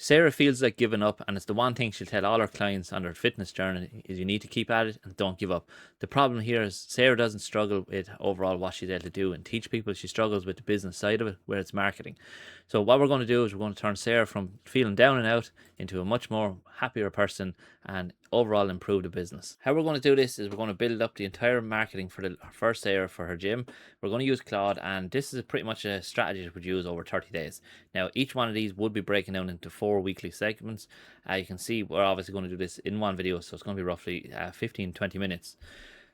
Sarah feels like giving up, and it's the one thing she'll tell all her clients on their fitness journey is you need to keep at it and don't give up. The problem here is Sarah doesn't struggle with overall what she's able to do and teach people. She struggles with the business side of it, where it's marketing. So what we're going to do is we're going to turn Sarah from feeling down and out into a much more happier person and overall improve the business. How we're going to do this is we're going to build up the entire marketing for the first Sarah for her gym. We're going to use Claude, and this is pretty much a strategy that would use over 30 days. Now, each one of these would be breaking down into 4 weekly segments. You can see we're obviously going to do this in one video, so it's going to be roughly 15-20 minutes.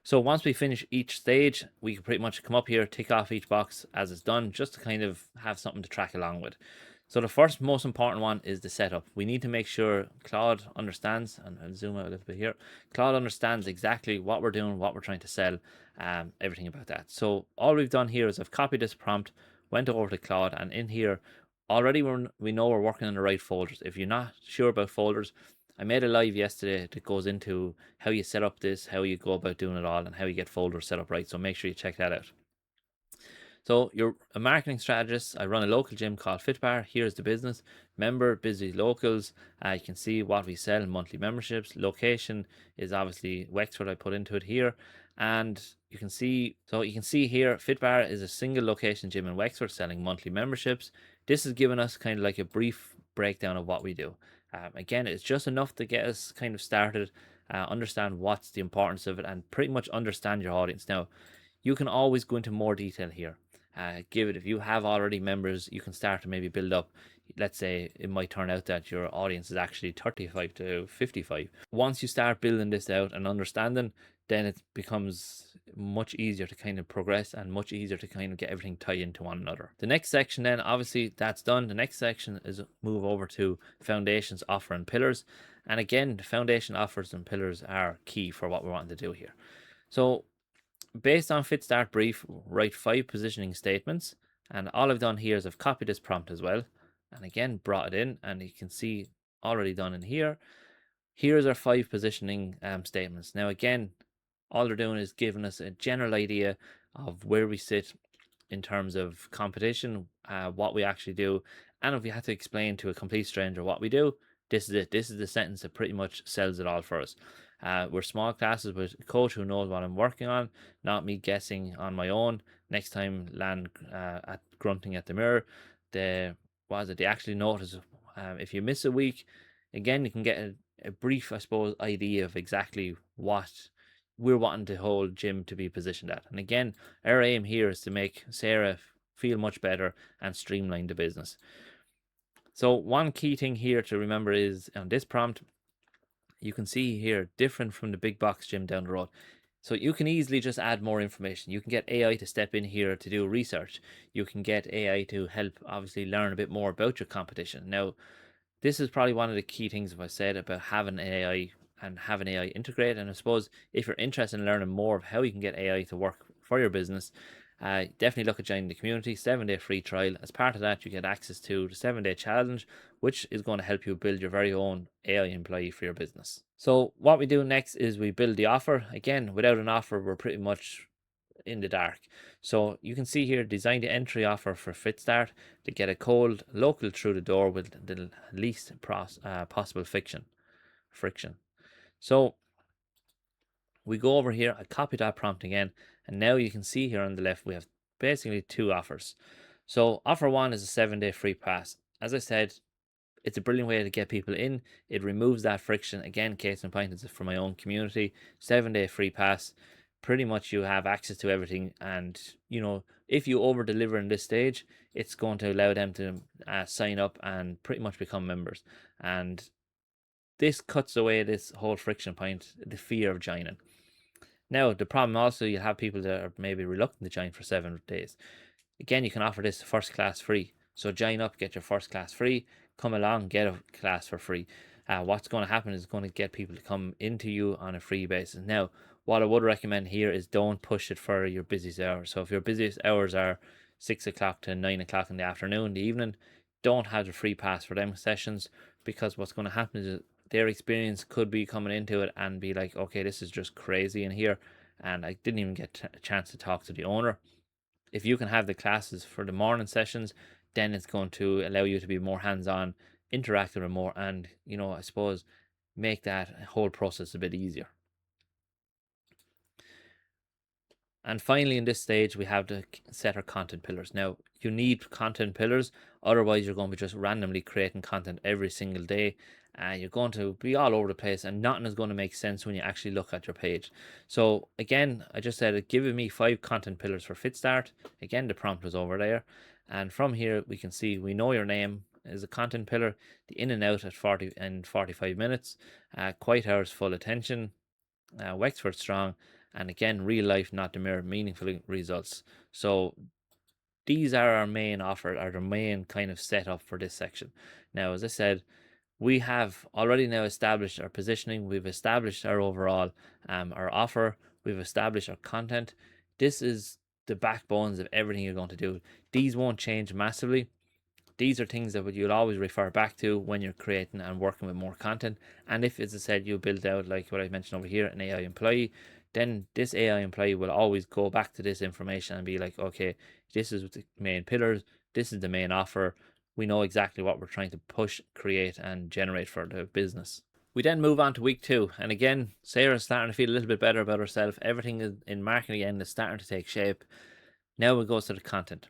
So once we finish each stage, we can pretty much come up here, tick off each box as it's done, just to kind of have something to track along with. So the first most important one is the setup. We need to make sure Claude understands, and I'll zoom out a little bit here. Claude understands exactly what we're doing, what we're trying to sell, everything about that. So all we've done here is I've copied this prompt, went over to Claude, and in here, already we know we're working in the right folders. If you're not sure about folders, I made a live yesterday that goes into how you set up this, how you go about doing it all, and how you get folders set up right. So make sure you check that out. So you're a marketing strategist. I run a local gym called FitBar. Here's the business. Member, busy locals. You can see what we sell, monthly memberships. Location is obviously Wexford. I put into it here. And you can see here, FitBar is a single location gym in Wexford selling monthly memberships. This has given us kind of like a brief breakdown of what we do. Again, it's just enough to get us kind of started, understand what's the importance of it, and pretty much understand your audience. Now, you can always go into more detail here. Give it, if you have already members, you can start to maybe build up. Let's say it might turn out that your audience is actually 35 to 55. Once you start building this out and understanding, then it becomes much easier to kind of progress and much easier to kind of get everything tied into one another. The next section then, obviously that's done. The next section is move over to foundations, offer, and pillars. And again, the foundation, offers, and pillars are key for what we're wanting to do here. So based on fit start brief, write 5 positioning statements. And all I've done here is I've copied this prompt as well. And again, brought it in, and you can see already done in here. Here's our 5 positioning statements. Now, again, all they're doing is giving us a general idea of where we sit in terms of competition, what we actually do. And if we had to explain to a complete stranger what we do, this is it. This is the sentence that pretty much sells it all for us. We're small classes with a coach who knows what I'm working on, not me guessing on my own. Next time, land at grunting at the mirror. They actually notice if you miss a week. Again, you can get a brief, I suppose, idea of exactly what we're wanting the whole gym to be positioned at. And again, our aim here is to make Sarah feel much better and streamline the business. So one key thing here to remember is on this prompt, you can see here, different from the big box gym down the road. So you can easily just add more information. You can get AI to step in here to do research. You can get AI to help obviously learn a bit more about your competition. Now, this is probably one of the key things, if I said, about having AI and having AI integrated. And I suppose if you're interested in learning more of how you can get AI to work for your business, definitely look at joining the community. 7-day free trial. As part of that, you get access to the 7-day challenge, which is going to help you build your very own AI employee for your business. So what we do next is we build the offer. Again, without an offer, we're pretty much in the dark. So you can see here, design the entry offer for FitStart to get a cold local through the door with the least possible friction. So we go over here, I copy that prompt again, and now you can see here on the left we have basically 2 offers. So offer 1 is a 7-day free pass. As I said, it's a brilliant way to get people in. It removes that friction. Again, case in point, it's for my own community. 7-day free pass. Pretty much you have access to everything, and if you over deliver in this stage, it's going to allow them to sign up and pretty much become members. And this cuts away this whole friction point, the fear of joining. Now, the problem also, you have people that are maybe reluctant to join for 7 days. Again, you can offer this first class free. So join up, get your first class free, come along, get a class for free. What's going to happen is going to get people to come into you on a free basis. Now, what I would recommend here is don't push it for your busiest hours. So if your busiest hours are 6 o'clock to 9 o'clock in the afternoon, the evening, don't have the free pass for them sessions, because what's going to happen is their experience could be coming into it and be like, okay, this is just crazy in here, and I didn't even get a chance to talk to the owner. If you can have the classes for the morning sessions, then it's going to allow you to be more hands-on, interact with them more, and I suppose make that whole process a bit easier. And finally, in this stage, we have to set our content pillars. Now, you need content pillars, otherwise you're going to be just randomly creating content every single day. You're going to be all over the place, and nothing is going to make sense when you actually look at your page. So again, I just said, giving me 5 content pillars for FitStart. Again, the prompt was over there. And from here, we can see we know your name is a content pillar, the in and out at 40 and 45 minutes, quiet hours, full attention, Wexford strong, and again, real life, not the mirror, meaningful results. So these are our main offer, are the main kind of setup for this section. Now, as I said, we have already now established our positioning, we've established our overall our offer, we've established our content. This is the backbones of everything you're going to do. These won't change massively. These are things that you'll always refer back to when you're creating and working with more content. And if, as I said, you build out, like what I mentioned over here, an AI employee, then this AI employee will always go back to this information and be like, okay, this is the main pillars, this is the main offer. We know exactly what we're trying to push, create, and generate for the business. We then move on to week 2. And again, Sarah's starting to feel a little bit better about herself. Everything in marketing again is starting to take shape. Now it goes to the content.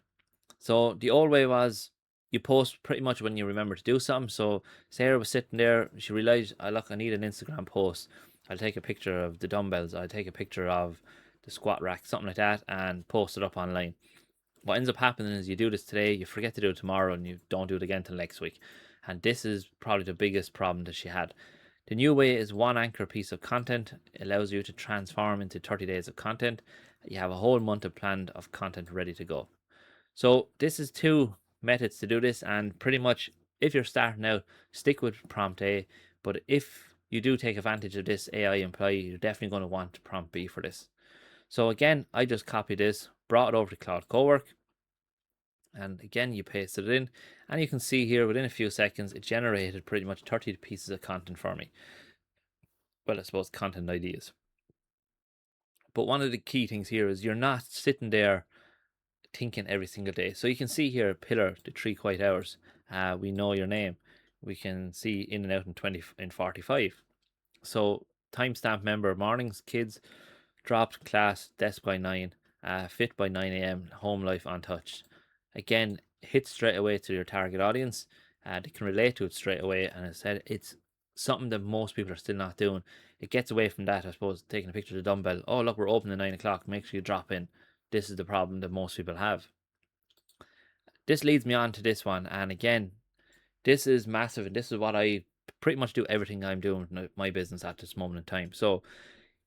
So the old way was you post pretty much when you remember to do something. So Sarah was sitting there, she realized, oh, look, I need an Instagram post. I'll take a picture of the dumbbells, I'll take a picture of the squat rack, something like that, and post it up online. What ends up happening is you do this today, you forget to do it tomorrow, and you don't do it again till next week. And this is probably the biggest problem that she had. The new way is one anchor piece of content. It allows you to transform into 30 days of content. You have a whole month of planned of content ready to go. So this is 2 methods to do this, and pretty much if you're starting out, stick with prompt A, but if you do take advantage of this AI employee, you're definitely going to want prompt B for this. So again, I just copied this, brought it over to Claude Cowork, and again you paste it in, and you can see here within a few seconds it generated pretty much 30 pieces of content for me. Well, I suppose content ideas. But one of the key things here is you're not sitting there thinking every single day. So you can see here, pillar, the 3 quiet hours. We know your name. We can see in and out in 45. So timestamp member, mornings, kids, dropped, class, desk by 9, fit by 9 a.m, home life untouched. Again, hit straight away to your target audience. They can relate to it straight away. And as I said, it's something that most people are still not doing. It gets away from that, I suppose, taking a picture of the dumbbell. Oh, look, we're open at 9 o'clock. Make sure you drop in. This is the problem that most people have. This leads me on to this one. And again, this is massive. And this is what I pretty much do everything I'm doing with my business at this moment in time. So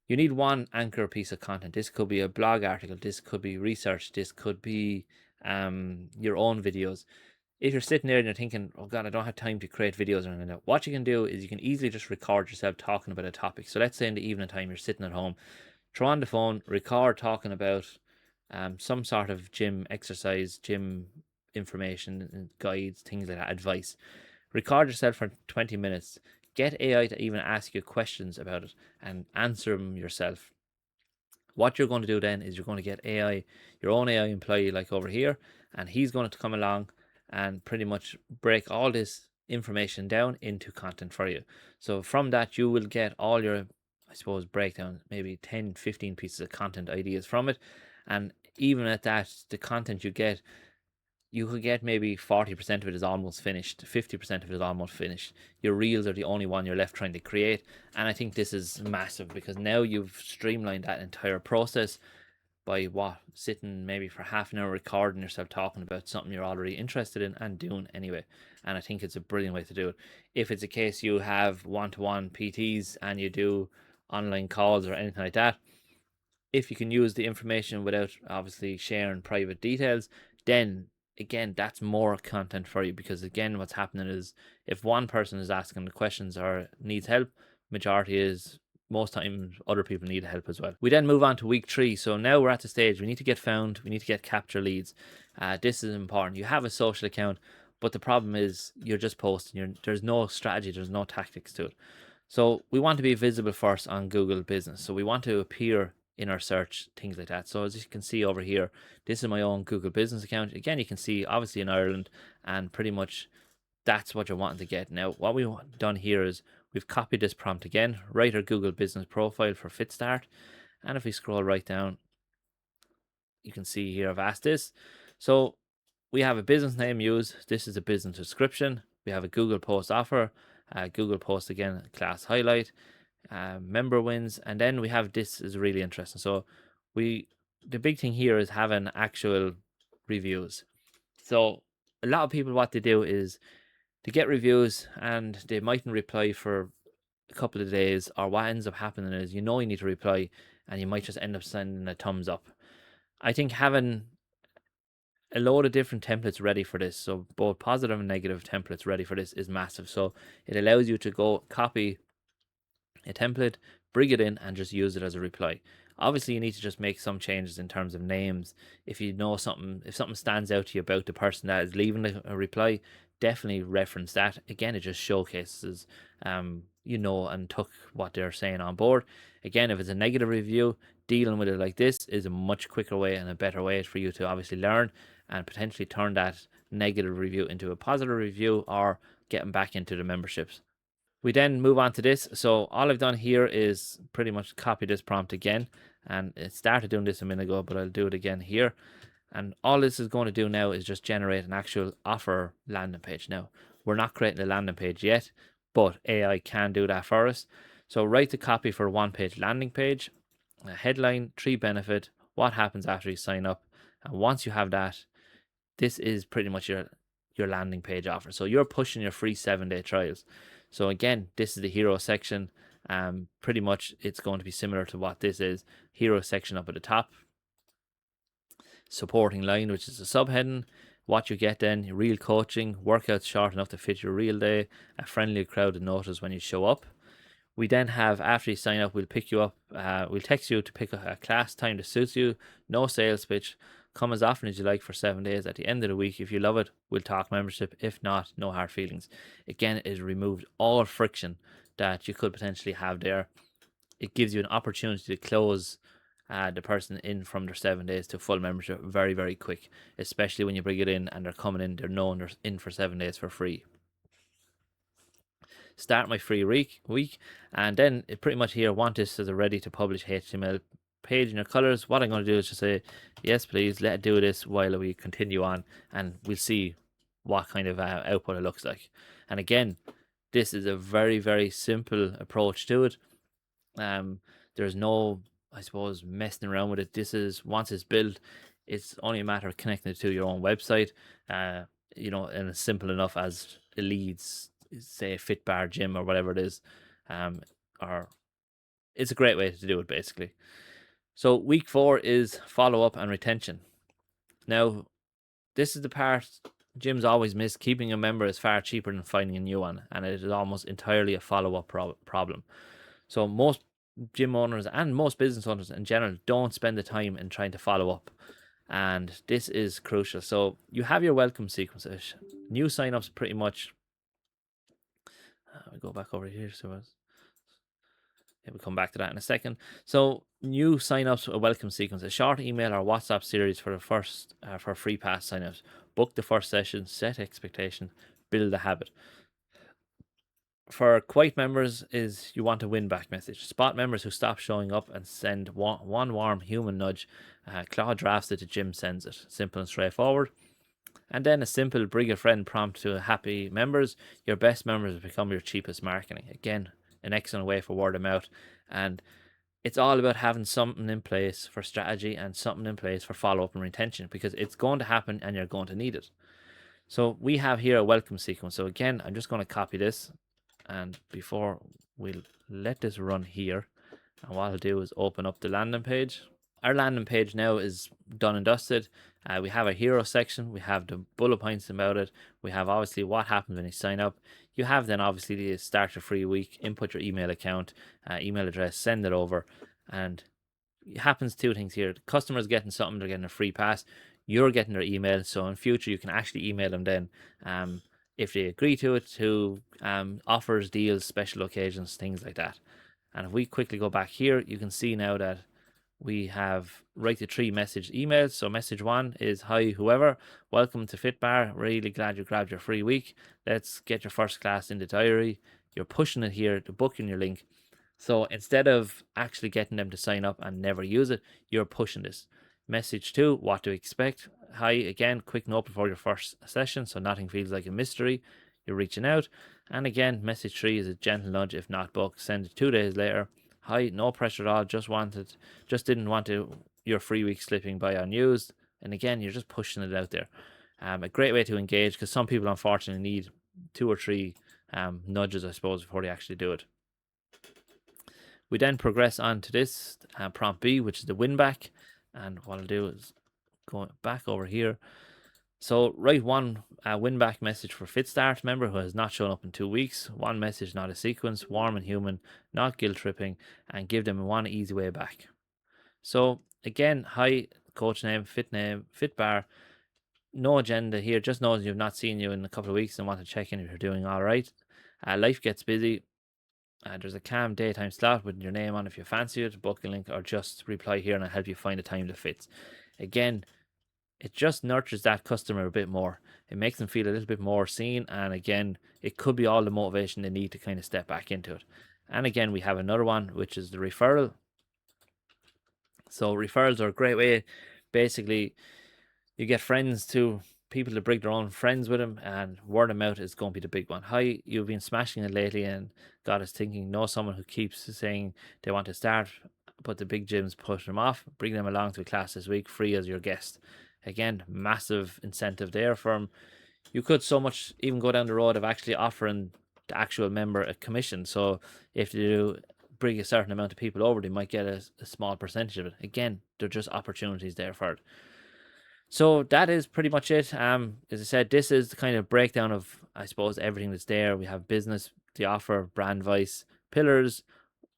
you need one anchor piece of content. This could be a blog article. This could be research. This could be your own videos. If you're sitting there and you're thinking, oh God, I don't have time to create videos or anything like that, what you can do is you can easily just record yourself talking about a topic. So let's say in the evening time, you're sitting at home, throw on the phone, record talking about some sort of gym exercise, gym information, guides, things like that, advice. Record yourself for 20 minutes. Get AI to even ask you questions about it and answer them yourself. What you're going to do then is you're going to get AI, your own AI employee like over here, and he's going to come along and pretty much break all this information down into content for you. So from that, you will get all your, I suppose, breakdown, maybe 10, 15 pieces of content ideas from it. And even at that, the content you get, you could get maybe 40% of it is almost finished, 50% of it is almost finished. Your reels are the only one you're left trying to create. And I think this is massive because now you've streamlined that entire process by sitting maybe for half an hour recording yourself talking about something you're already interested in and doing anyway. And I think it's a brilliant way to do it. If it's a case you have one-to-one PTs and you do online calls or anything like that, if you can use the information without obviously sharing private details, then again, that's more content for you, because again, what's happening is if one person is asking the questions or needs help, majority is most times other people need help as well. We then move on to week 3. So now we're at the stage we need to get found, we need to get capture leads. This is important. You have a social account, but the problem is you're just posting. There's no strategy, there's no tactics to it. So we want to be visible first on Google Business. So we want to appear in our search, things like that. So as you can see over here, this is my own Google Business account. Again, you can see obviously in Ireland and pretty much That's what you're wanting to get. Now, what we've done here is we've copied this prompt again, write our Google business profile for FitStart. And if we scroll right down, you can see here I've asked this. So we have a business name used. This is a business description. We have a Google post offer, Google post again, class highlight, member wins. And then we have, this is really interesting. So the big thing here is having actual reviews. So a lot of people, what they do is they get reviews and they mightn't reply for a couple of days, or what ends up happening is you need to reply and you might just end up sending a thumbs up. I think having a load of different templates ready for this, so both positive and negative templates ready for this, is massive. So it allows you to go copy a template, bring it in, and just use it as a reply. Obviously, you need to just make some changes in terms of names. If you know something, if something stands out to you about the person that is leaving a reply, definitely reference that. Again, it just showcases, and took what they're saying on board. Again, if it's a negative review, dealing with it like this is a much quicker way and a better way for you to obviously learn and potentially turn that negative review into a positive review or getting back into the memberships. We then move on to this. So all I've done here is pretty much copy this prompt again, and it started doing this a minute ago, but I'll do it again here. And all this is going to do now is just generate an actual offer landing page. Now, we're not creating a landing page yet, but AI can do that for us. So write the copy for a one-page landing page, a headline, 3 benefit, what happens after you sign up. And once you have that, this is pretty much your landing page offer. So you're pushing your free 7-day trials. So again, this is the hero section. Pretty much it's going to be similar to what this is. Hero section up at the top. Supporting line, which is a subheading. What you get then, real coaching, workouts short enough to fit your real day, a friendly crowd to notice when you show up. We then have, after you sign up, we'll pick you up, we'll text you to pick a class time that suits you, no sales pitch, come as often as you like for 7 days. At the end of the week, if you love it, we'll talk membership. If not, no hard feelings. Again, it removed all friction that you could potentially have there. It gives you an opportunity to close the person in from their 7 days to full membership very, very quick, especially when you bring it in and they're coming in, they're known they're in for 7 days for free. Start my free week, and then it pretty much here, want this as a ready to publish HTML page in your colors. What I'm going to do is just say, yes, please, let it do this while we continue on, and we'll see what kind of output it looks like. And again, this is a very, very simple approach to it. There's no, I suppose, messing around with it. This is, once it's built, it's only a matter of connecting it to your own website, and it's simple enough as it leads, say, a fit bar gym or whatever it is, or it's a great way to do it basically. So week 4 is follow up and retention. Now, this is the part gyms always miss. Keeping a member is far cheaper than finding a new one, and it is almost entirely a follow up problem. So most gym owners and most business owners in general don't spend the time in trying to follow up, and this is crucial. So you have your welcome sequence. New signups pretty much. We go back over here. So we'll come back to that in a second. So new signups, a welcome sequence, a short email or WhatsApp series for the first for free pass signups. Book the first session, set expectation, build a habit. For quiet members is you want a win back message. Spot members who stop showing up and send one warm human nudge. Claude drafts it, the gym sends it. Simple and straightforward. And then a simple bring a friend prompt to happy members. Your best members become your cheapest marketing. Again, an excellent way for word of mouth. And it's all about having something in place for strategy and something in place for follow-up and retention, because it's going to happen and you're going to need it. So we have here a welcome sequence. So again, I'm just going to copy this, and before we'll let this run here, and what I'll do is open up the landing page. Our landing page now is done and dusted. We have a hero section. We have the bullet points about it. We have obviously what happens when you sign up. You have then obviously the start a free week, input your email account, email address, send it over. And it happens 2 things here. The customer's getting something, they're getting a free pass. You're getting their email. So in future, you can actually email them then if they agree to it, to offers, deals, special occasions, things like that. And if we quickly go back here, you can see now that We have write the 3 message emails. So message 1 is, hi whoever, welcome to Fitbar, really glad you grabbed your free week, let's get your first class in the diary. You're pushing it here to book in your link. So instead of actually getting them to sign up and never use it, you're pushing this. Message 2, what to expect. Hi, again, quick note before your first session, so nothing feels like a mystery. You're reaching out. And again, message 3 is a gentle nudge, if not booked. Send it 2 days later. Hi, no pressure at all, just didn't want your free week slipping by unused. And again, you're just pushing it out there. A great way to engage, because some people unfortunately need 2 or 3 nudges, I suppose, before they actually do it. We then progress on to this prompt B, which is the win back. And what I'll do is go back over here. So write one win back message for FitStart member who has not shown up in 2 weeks. One message, not a sequence, warm and human, not guilt tripping, and give them one easy way back. So again, hi, coach name, fit bar. No agenda here, just knows you've not seen you in a couple of weeks and want to check in if you're doing all right. Life gets busy. There's a calm daytime slot with your name on if you fancy it, book a link, or just reply here and I'll help you find a time that fits. Again, it just nurtures that customer a bit more. It makes them feel a little bit more seen. And again, it could be all the motivation they need to kind of step back into it. And again, we have another one, which is the referral. So referrals are a great way. Basically, you get friends to people to bring their own friends with them, and word of mouth is going to be the big one. Hi, you've been smashing it lately and got us thinking. Know someone who keeps saying they want to start, but the big gyms push them off. Bring them along to a class this week, free as your guest. Again, massive incentive there for them. You could so much even go down the road of actually offering the actual member a commission. So if you bring a certain amount of people over, they might get a small percentage of it. Again, they're just opportunities there for it. So that is pretty much it. As I said, this is the kind of breakdown of, I suppose, everything that's there. We have business, the offer, brand voice, pillars,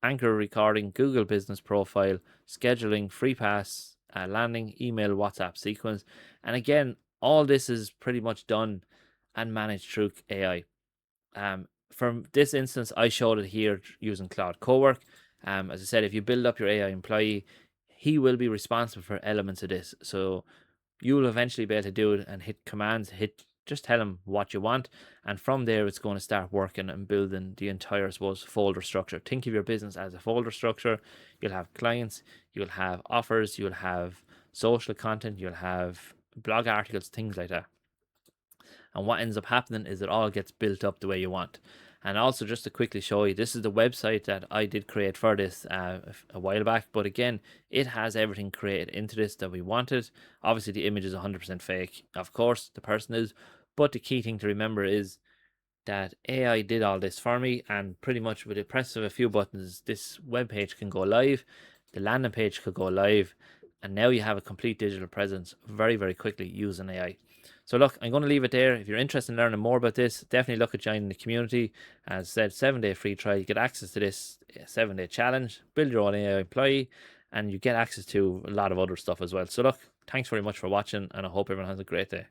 anchor recording, Google business profile, scheduling, free pass, landing, email, WhatsApp sequence. And again, all this is pretty much done and managed through AI. From this instance, I showed it here using Claude Cowork. As I said, if you build up your AI employee, he will be responsible for elements of this. So you will eventually be able to do it and hit commands, just tell him what you want. And from there, it's going to start working and building the entire, I suppose, folder structure. Think of your business as a folder structure. You'll have clients, you'll have offers, you'll have social content, you'll have blog articles, things like that. And what ends up happening is it all gets built up the way you want. And also, just to quickly show you, this is the website that I did create for this a while back. But again, it has everything created into this that we wanted. Obviously, the image is 100% fake. Of course, the person is. But the key thing to remember is that AI did all this for me. And pretty much with the press of a few buttons, this web page can go live. The landing page could go live. And now you have a complete digital presence very, very quickly using AI. So look, I'm going to leave it there. If you're interested in learning more about this, definitely look at joining the community. As I said, 7-day free trial. You get access to this 7-day challenge, build your own AI employee, and you get access to a lot of other stuff as well. So look, thanks very much for watching, and I hope everyone has a great day.